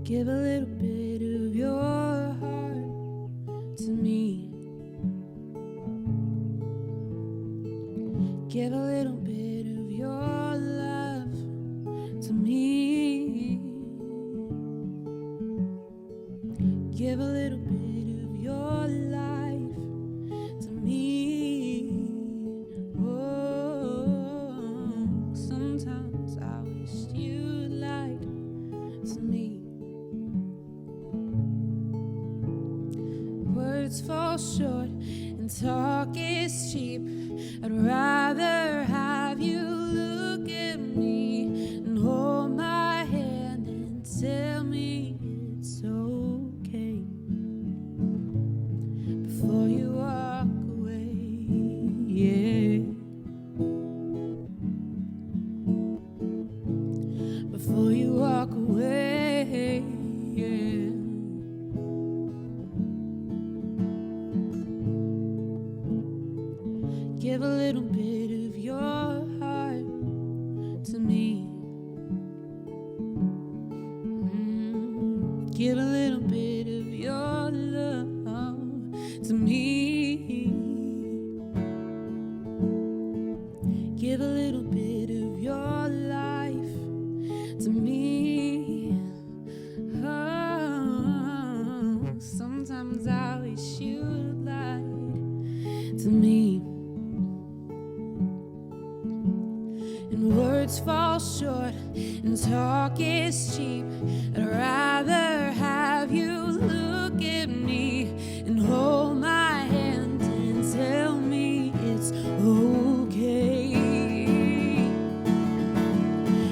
Give a little bit of your heart to me. Give a little bit of your love to me. Give a little bit of your life to me. Oh, sometimes I wish you'd lied to me. Words fall short and talk is cheap. I'd rather have you look at me and hold my hand and tell me it's okay before you walk away, yeah. Before you walk away, yeah. Give a little bit of your heart to me. Give a little bit of your love to me. Give a little bit of your life to me. Oh, sometimes I wish you'd lied to me. And words fall short and talk is cheap. I'd rather have you look at me and hold my hand and tell me it's okay.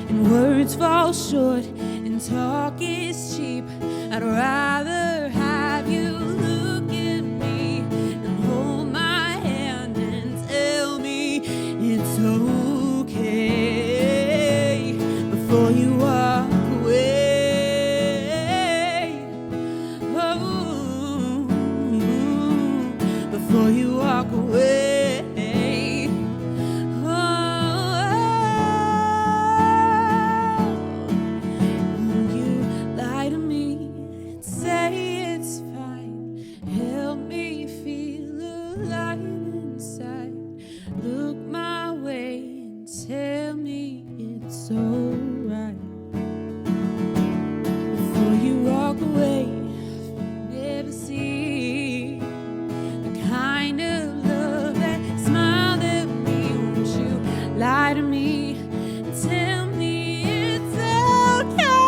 And words fall short and talk is cheap. I'd rather have you look at me and hold my hand and tell me it's okay before you walk away. Oh, before you walk away. Won't you lie to me and say it's fine? Help me feel alive inside. Look my way and tell me it's alright before you walk away. Never see the kind of love that smiled at me. Won't you lie to me and tell me it's okay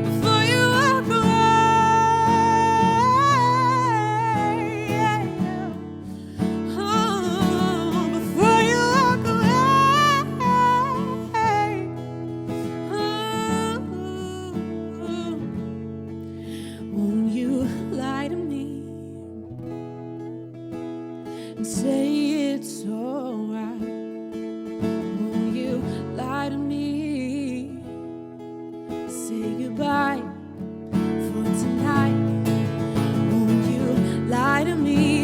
before you walk away? Oh, before you walk away. Oh, won't you lie to me and say it's alright? Won't you lie to me? Say goodbye for tonight. Won't you lie to me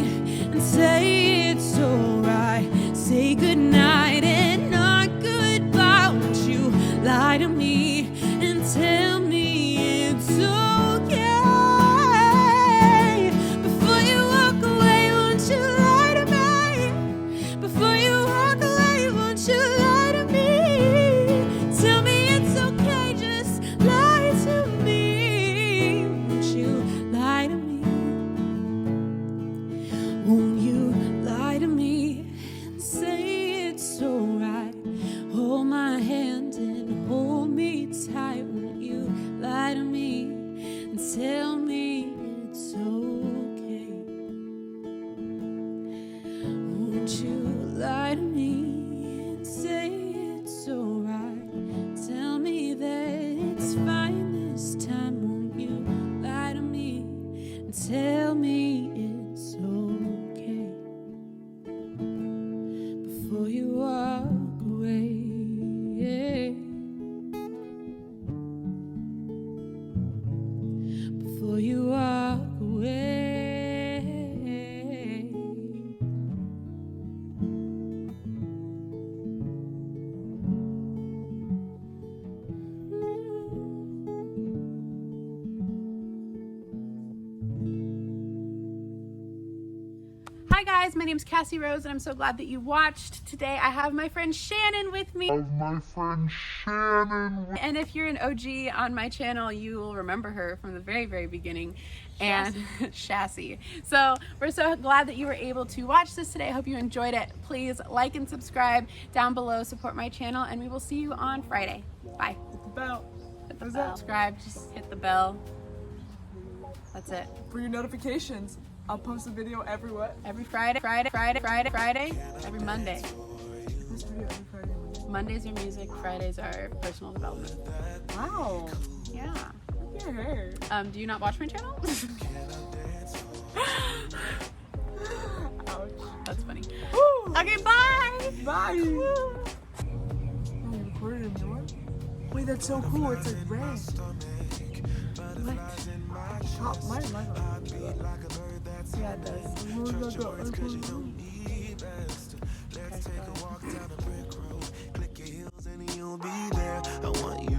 and say it's alright? Say goodnight and not goodbye. Won't you lie to me and tell me it's okay before you walk away? Won't you lie to me before you walk away? Won't you lie to me? Tell me it's okay, just lie to me. Won't you lie to me? Won't you lie to me and say it's alright? Hold my hand and hold me guys, my name's Cassie Rose, and I'm so glad that you watched. Today I have my friend Shannon with me. And if you're an OG on my channel, you will remember her from the very, very beginning. And Chassis. So we're so glad that you were able to watch this today. I hope you enjoyed it. Please like and subscribe down below. Support my channel, and we will see you on Friday. Bye. Hit the bell. Hit the bell. Subscribe. Just hit the bell. That's it. For your notifications. I'll post a video every what? Every Friday, every Monday. This video every Friday. Mondays are music, Fridays are personal development. Wow. Yeah. Look at your hair. Do you not watch my channel? Ouch. That's funny. Woo. Okay, bye! Bye! Oh, you recorded a new one? Wait, that's so cool. It's like red. What? Top mine. Yeah, it does. I want you